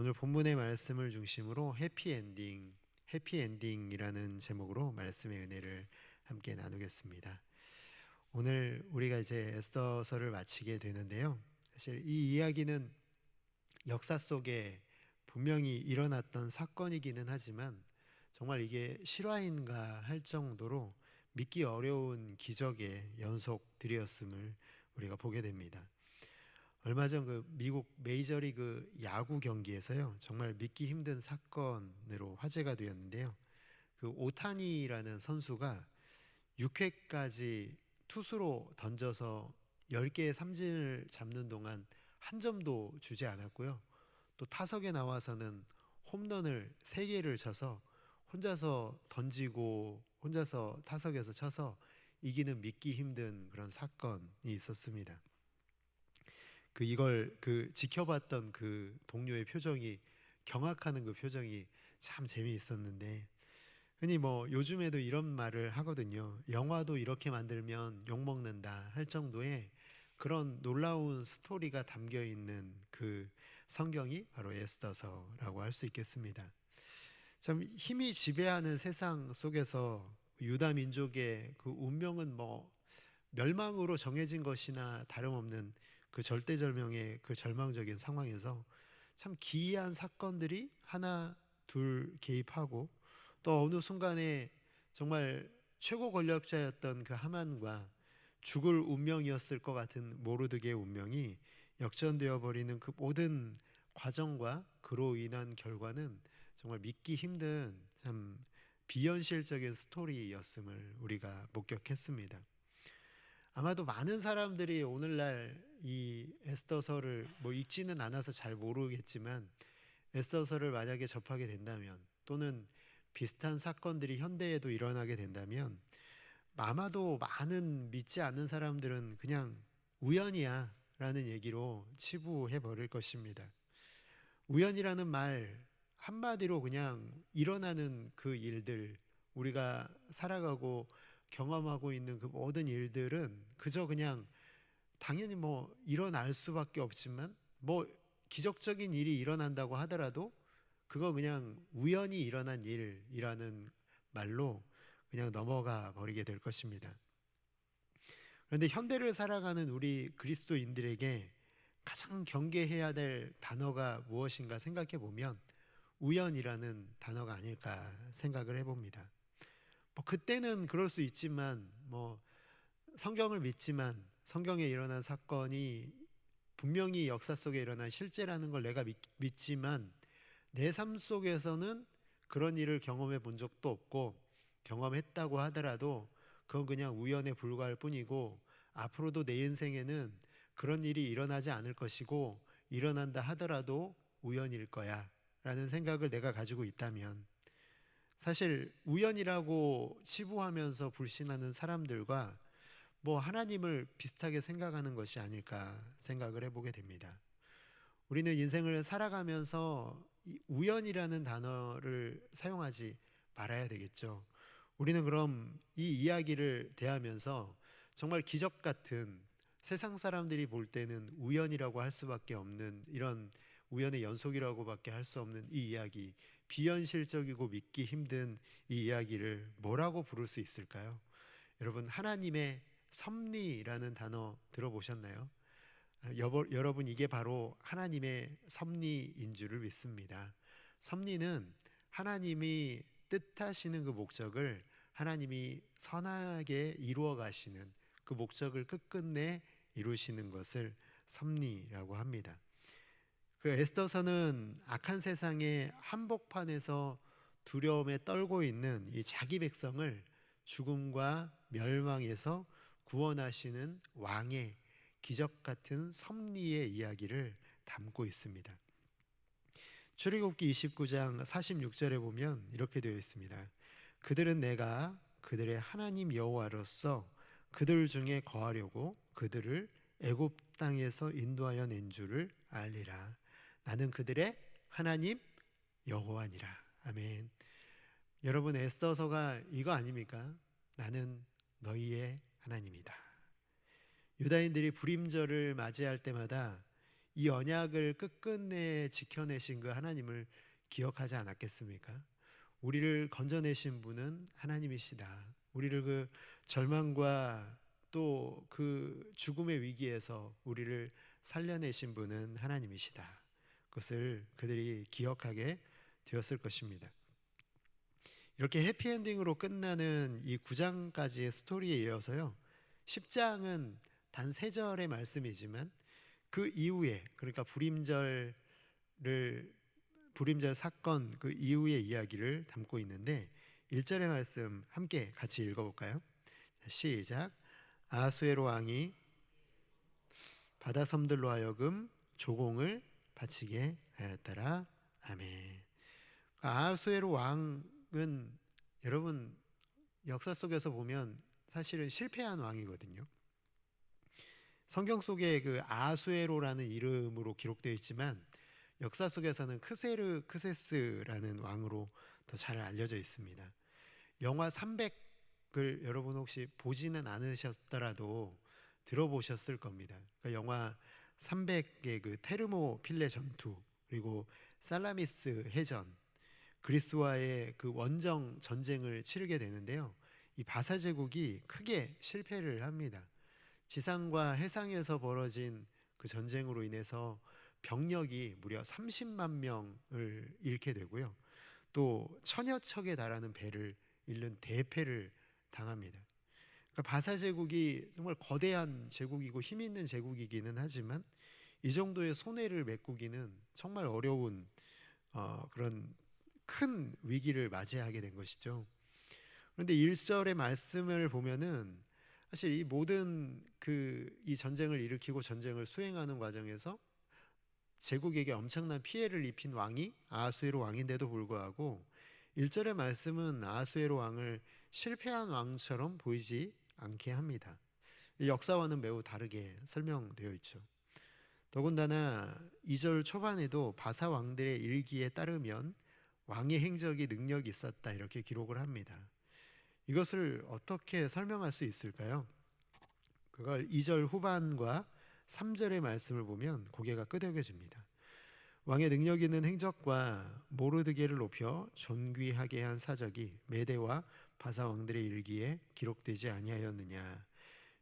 오늘 본문의 말씀을 중심으로 해피엔딩이라는 제목으로 말씀의 은혜를 함께 나누겠습니다. 오늘 우리가 이제 에스더서를 마치게 되는데요. 사실 이 이야기는 역사 속에 분명히 일어났던 사건이기는 하지만 정말 이게 실화인가 할 정도로 믿기 어려운 기적의 연속들이었음을 우리가 보게 됩니다. 얼마 전 그 미국 메이저리그 야구 경기에서요, 정말 믿기 힘든 사건으로 화제가 되었는데요. 그 오타니라는 선수가 6회까지 투수로 던져서 10개의 삼진을 잡는 동안 한 점도 주지 않았고요. 또 타석에 나와서는 홈런을 3개를 쳐서 혼자서 던지고 혼자서 타석에서 쳐서 이기는 믿기 힘든 그런 사건이 있었습니다. 이걸 지켜봤던 그 동료의 표정이, 경악하는 그 표정이 참 재미있었는데, 흔히 뭐 요즘에도 이런 말을 하거든요. 영화도 이렇게 만들면 욕먹는다 할 정도의 그런 놀라운 스토리가 담겨 있는 그 성경이 바로 에스더서라고 할 수 있겠습니다. 참 힘이 지배하는 세상 속에서 유다 민족의 그 운명은 뭐 멸망으로 정해진 것이나 다름없는 그 절대절명의 그 절망적인 상황에서 참 기이한 사건들이 하나 둘 개입하고, 또 어느 순간에 정말 최고 권력자였던 그 하만과 죽을 운명이었을 것 같은 모르드게의 운명이 역전되어 버리는 그 모든 과정과 그로 인한 결과는 정말 믿기 힘든 참 비현실적인 스토리였음을 우리가 목격했습니다. 아마도 많은 사람들이 오늘날 이 에스더서를 뭐 읽지는 않아서 잘 모르겠지만, 에스더서를 만약에 접하게 된다면, 또는 비슷한 사건들이 현대에도 일어나게 된다면, 아마도 많은 믿지 않는 사람들은 그냥 우연이야 라는 얘기로 치부해 버릴 것입니다. 우연이라는 말 한마디로 그냥 일어나는 그 일들, 우리가 살아가고 경험하고 있는 그 모든 일들은 그저 그냥 당연히 뭐 일어날 수밖에 없지만, 뭐 기적적인 일이 일어난다고 하더라도 그거 그냥 우연히 일어난 일이라는 말로 그냥 넘어가 버리게 될 것입니다. 그런데 현대를 살아가는 우리 그리스도인들에게 가장 경계해야 될 단어가 무엇인가 생각해 보면 우연이라는 단어가 아닐까 생각을 해봅니다. 뭐 그때는 그럴 수 있지만, 뭐 성경을 믿지만 성경에 일어난 사건이 분명히 역사 속에 일어난 실제라는 걸 내가 믿지만, 내 삶 속에서는 그런 일을 경험해 본 적도 없고, 경험했다고 하더라도 그건 그냥 우연에 불과할 뿐이고, 앞으로도 내 인생에는 그런 일이 일어나지 않을 것이고, 일어난다 하더라도 우연일 거야 라는 생각을 내가 가지고 있다면, 사실 우연이라고 치부하면서 불신하는 사람들과 뭐 하나님을 비슷하게 생각하는 것이 아닐까 생각을 해보게 됩니다. 우리는 인생을 살아가면서 이 우연이라는 단어를 사용하지 말아야 되겠죠. 우리는 그럼 이 이야기를 대하면서 정말 기적 같은, 세상 사람들이 볼 때는 우연이라고 할 수밖에 없는, 이런 우연의 연속이라고밖에 할 수 없는 이 이야기, 비현실적이고 믿기 힘든 이 이야기를 뭐라고 부를 수 있을까요? 여러분, 하나님의 섭리라는 단어 들어보셨나요? 여러분, 이게 바로 하나님의 섭리인 줄을 믿습니다. 섭리는 하나님이 뜻하시는 그 목적을 하나님이 선하게 이루어 가시는, 그 목적을 끝끝내 이루시는 것을 섭리라고 합니다. 그 에스더서는 악한 세상의 한복판에서 두려움에 떨고 있는 이 자기 백성을 죽음과 멸망에서 구원하시는 왕의 기적 같은 섭리의 이야기를 담고 있습니다. 출애굽기 29장 46절에 보면 이렇게 되어 있습니다. 그들은 내가 그들의 하나님 여호와로서 그들 중에 거하려고 그들을 애굽 땅에서 인도하여 낸 줄을 알리라. 나는 그들의 하나님 여호와니라. 아멘. 여러분, 에스더서가 이거 아닙니까? 나는 너희의 하나님이다. 유다인들이 불임절을 맞이할 때마다 이 언약을 끝끝내 지켜내신 그 하나님을 기억하지 않았겠습니까? 우리를 건져내신 분은 하나님이시다. 우리를 그 절망과 또 그 죽음의 위기에서 우리를 살려내신 분은 하나님이시다. 그것을 그들이 기억하게 되었을 것입니다. 이렇게 해피엔딩으로 끝나는 이 9장까지의 스토리에 이어서요, 10장은 단 3절의 말씀이지만 그 이후에, 그러니까 불임절 사건 그 이후의 이야기를 담고 있는데, 1절의 말씀 함께 같이 읽어볼까요? 시작. 아하수에로 왕이 바다 섬들로 하여금 조공을 바치게 하였더라. 아멘. 아하수에로 왕은 여러분 역사 속에서 보면 사실은 실패한 왕이거든요. 성경 속에 그 아하수에로라는 이름으로 기록되어 있지만 역사 속에서는 크세스라는 왕으로 더 잘 알려져 있습니다. 영화 300을 여러분 혹시 보지는 않으셨더라도 들어보셨을 겁니다. 그러니까 영화 300의 그 테르모필레 전투, 그리고 살라미스 해전, 그리스와의 그 원정 전쟁을 치르게 되는데요. 이 바사 제국이 크게 실패를 합니다. 지상과 해상에서 벌어진 그 전쟁으로 인해서 병력이 무려 30만 명을 잃게 되고요. 또 천여 척에 달하는 배를 잃는 대패를 당합니다. 그러니까 바사 제국이 정말 거대한 제국이고 힘 있는 제국이기는 하지만 이 정도의 손해를 메꾸기는 정말 어려운 그런 큰 위기를 맞이하게 된 것이죠. 그런데 1절의 말씀을 보면은 사실 이 모든 이 전쟁을 일으키고 전쟁을 수행하는 과정에서 제국에게 엄청난 피해를 입힌 왕이 아하수에로 왕인데도 불구하고 1절의 말씀은 아하수에로 왕을 실패한 왕처럼 보이지 않게 합니다. 역사와는 매우 다르게 설명되어 있죠. 더군다나 2절 초반에도 바사 왕들의 일기에 따르면 왕의 행적이 능력이 있었다 이렇게 기록을 합니다. 이것을 어떻게 설명할 수 있을까요? 그걸 2절 후반과 3절의 말씀을 보면 고개가 끄덕여집니다. 왕의 능력 있는 행적과 모르드게를 높여 존귀하게 한 사적이 메대와 바사 왕들의 일기에 기록되지 아니하였느냐.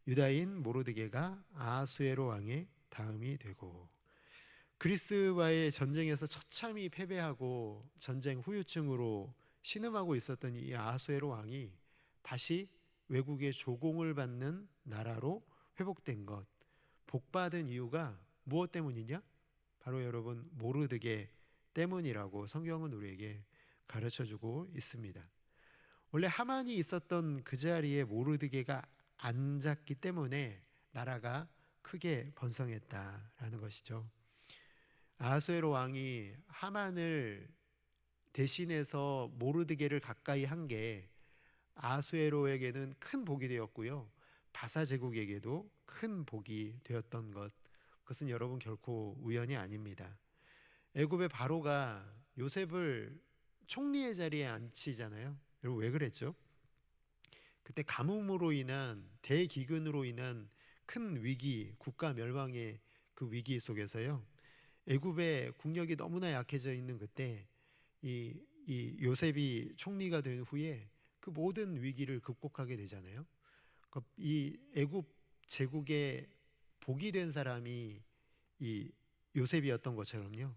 유다인 모르드게가 아하수에로 왕의 다음이 되고, 그리스와의 전쟁에서 처참히 패배하고 전쟁 후유증으로 신음하고 있었던 이 아하수에로 왕이 다시 외국의 조공을 받는 나라로 회복된 것, 복받은 이유가 무엇 때문이냐? 바로 여러분 모르드게 때문이라고 성경은 우리에게 가르쳐주고 있습니다. 원래 하만이 있었던 그 자리에 모르드게가 앉았기 때문에 나라가 크게 번성했다라는 것이죠. 아하수에로 왕이 하만을 대신해서 모르드게를 가까이 한 게 아하수에로에게는 큰 복이 되었고요, 바사 제국에게도 큰 복이 되었던 것, 그것은 여러분 결코 우연이 아닙니다. 애굽의 바로가 요셉을 총리의 자리에 앉히잖아요. 여러분 왜 그랬죠? 그때 가뭄으로 인한 대기근으로 인한 큰 위기, 국가 멸망의 그 위기 속에서요, 애굽의 국력이 너무나 약해져 있는 그때 이 요셉이 총리가 된 후에 그 모든 위기를 극복하게 되잖아요. 이 애굽 제국의 복이 된 사람이 이 요셉이었던 것처럼요,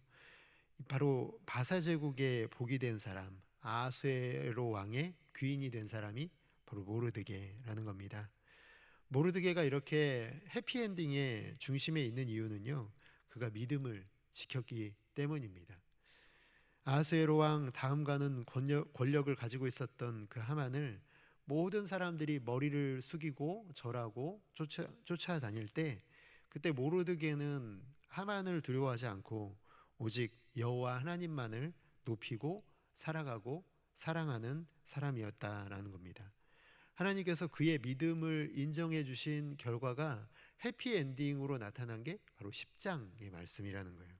바로 바사 제국의 복이 된 사람, 아하수에로 왕의 귀인이 된 사람이 바로 모르드게라는 겁니다. 모르드게가 이렇게 해피엔딩의 중심에 있는 이유는요, 그가 믿음을 지켰기 때문입니다. 아하수에로 왕 다음가는 권력을 가지고 있었던 그 하만을 모든 사람들이 머리를 숙이고 절하고 쫓아다닐 때, 그때 모르드게는 하만을 두려워하지 않고 오직 여호와 하나님만을 높이고 살아가고 사랑하는 사람이었다라는 겁니다. 하나님께서 그의 믿음을 인정해 주신 결과가 해피엔딩으로 나타난 게 바로 10장의 말씀이라는 거예요.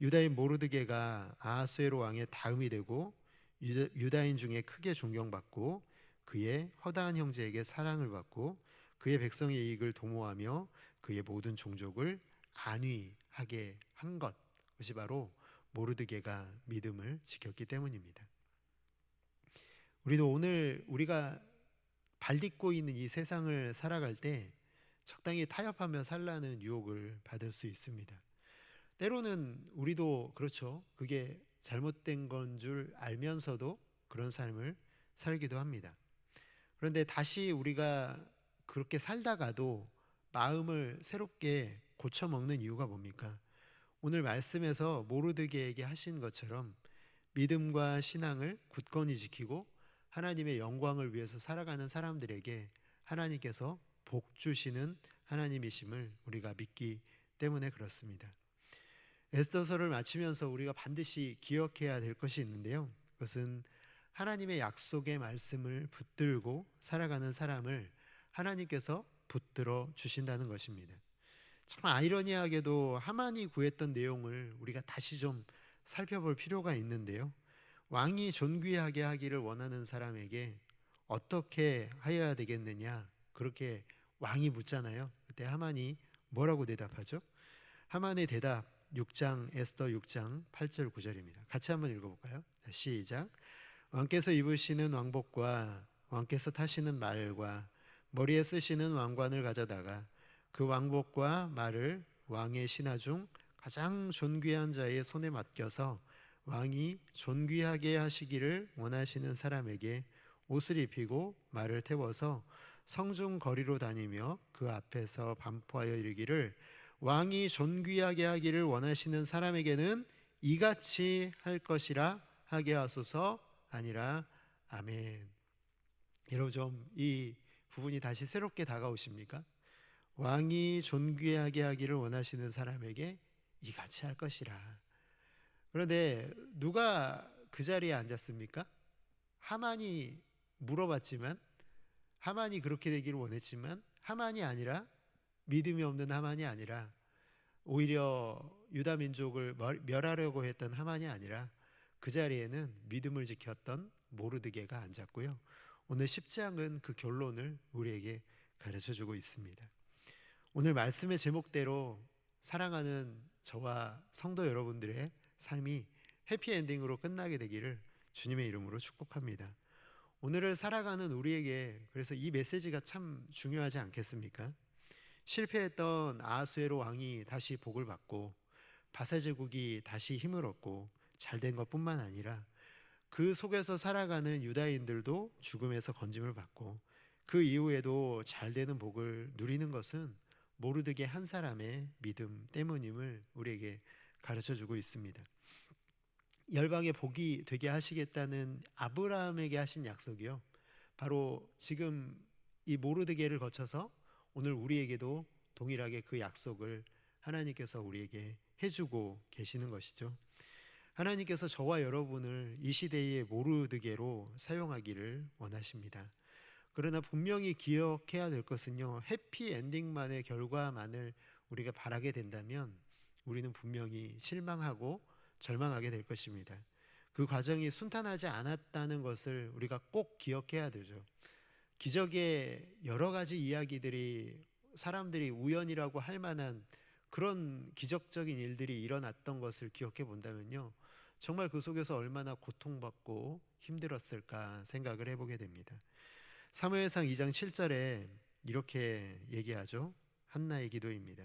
유다인 모르드게가 아하수에로 왕의 다음이 되고 유다인 중에 크게 존경받고 그의 허다한 형제에게 사랑을 받고 그의 백성의 이익을 도모하며 그의 모든 종족을 안위하게 하게 한 것이 바로 모르드게가 믿음을 지켰기 때문입니다. 우리도 오늘 우리가 발딛고 있는 이 세상을 살아갈 때 적당히 타협하며 살라는 유혹을 받을 수 있습니다. 때로는 우리도 그렇죠. 그게 잘못된 건 줄 알면서도 그런 삶을 살기도 합니다. 그런데 다시 우리가 그렇게 살다가도 마음을 새롭게 고쳐 먹는 이유가 뭡니까? 오늘 말씀에서 모르드게에게 하신 것처럼 믿음과 신앙을 굳건히 지키고 하나님의 영광을 위해서 살아가는 사람들에게 하나님께서 복 주시는 하나님이심을 우리가 믿기 때문에 그렇습니다. 에스더서를 마치면서 우리가 반드시 기억해야 될 것이 있는데요. 그것은 하나님의 약속의 말씀을 붙들고 살아가는 사람을 하나님께서 붙들어 주신다는 것입니다. 참 아이러니하게도 하만이 구했던 내용을 우리가 다시 좀 살펴볼 필요가 있는데요. 왕이 존귀하게 하기를 원하는 사람에게 어떻게 하여야 되겠느냐, 그렇게 왕이 묻잖아요. 그때 하만이 뭐라고 대답하죠? 하만의 대답 6장 에스더 6장 8절 9절입니다. 같이 한번 읽어볼까요? 시작. 왕께서 입으시는 왕복과 왕께서 타시는 말과 머리에 쓰시는 왕관을 가져다가 그 왕복과 말을 왕의 신하 중 가장 존귀한 자의 손에 맡겨서 왕이 존귀하게 하시기를 원하시는 사람에게 옷을 입히고 말을 태워서 성중 거리로 다니며 그 앞에서 반포하여 이르기를 왕이 존귀하게 하기를 원하시는 사람에게는 이같이 할 것이라 하게 하소서 아니라 아멘. 여러분 좀 이 부분이 다시 새롭게 다가오십니까? 왕이 존귀하게 하기를 원하시는 사람에게 이같이 할 것이라. 그런데 누가 그 자리에 앉았습니까? 하만이 물어봤지만, 하만이 그렇게 되기를 원했지만, 하만이 아니라, 믿음이 없는 하만이 아니라, 오히려 유다 민족을 멸하려고 했던 하만이 아니라 그 자리에는 믿음을 지켰던 모르드게가 앉았고요. 오늘 10장은 그 결론을 우리에게 가르쳐주고 있습니다. 오늘 말씀의 제목대로 사랑하는 저와 성도 여러분들의 삶이 해피엔딩으로 끝나게 되기를 주님의 이름으로 축복합니다. 오늘을 살아가는 우리에게 그래서 이 메시지가 참 중요하지 않겠습니까? 실패했던 아하수에로 왕이 다시 복을 받고 바사 제국이 다시 힘을 얻고 잘된 것뿐만 아니라 그 속에서 살아가는 유다인들도 죽음에서 건짐을 받고 그 이후에도 잘되는 복을 누리는 것은 모르드게 한 사람의 믿음 때문임을 우리에게 가르쳐주고 있습니다. 열방의 복이 되게 하시겠다는 아브라함에게 하신 약속이요, 바로 지금 이 모르드게를 거쳐서 오늘 우리에게도 동일하게 그 약속을 하나님께서 우리에게 해주고 계시는 것이죠. 하나님께서 저와 여러분을 이 시대의 모르드게로 사용하기를 원하십니다. 그러나 분명히 기억해야 될 것은요, 해피엔딩만의 결과만을 우리가 바라게 된다면 우리는 분명히 실망하고 절망하게 될 것입니다. 그 과정이 순탄하지 않았다는 것을 우리가 꼭 기억해야 되죠. 기적의 여러 가지 이야기들이 사람들이 우연이라고 할 만한 그런 기적적인 일들이 일어났던 것을 기억해 본다면요, 정말 그 속에서 얼마나 고통받고 힘들었을까 생각을 해보게 됩니다. 사무엘상 2장 7절에 이렇게 얘기하죠. 한나의 기도입니다.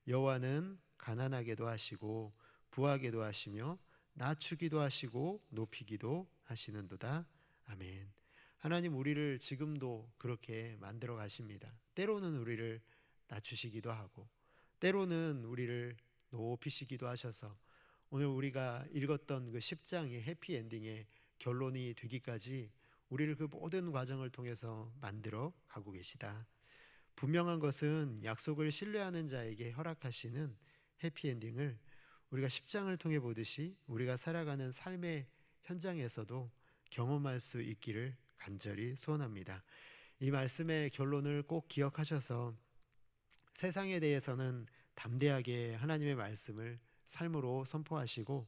여호와는 가난하게도 하시고 부하게도 하시며 낮추기도 하시고 높이기도 하시는도다. 아멘. 하나님 우리를 지금도 그렇게 만들어 가십니다. 때로는 우리를 낮추시기도 하고 때로는 우리를 높이시기도 하셔서 오늘 우리가 읽었던 그 10장의 해피엔딩의 결론이 되기까지 우리를 그 모든 과정을 통해서 만들어 가고 계시다. 분명한 것은 약속을 신뢰하는 자에게 허락하시는 해피엔딩을 우리가 10장을 통해 보듯이 우리가 살아가는 삶의 현장에서도 경험할 수 있기를 간절히 소원합니다. 이 말씀의 결론을 꼭 기억하셔서 세상에 대해서는 담대하게 하나님의 말씀을 삶으로 선포하시고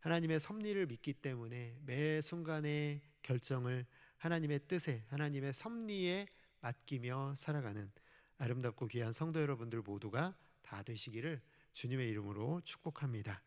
하나님의 섭리를 믿기 때문에 매 순간의 결정을 하나님의 뜻에, 하나님의 섭리에 맡기며 살아가는 아름답고 귀한 성도 여러분들 모두가 다 되시기를 주님의 이름으로 축복합니다.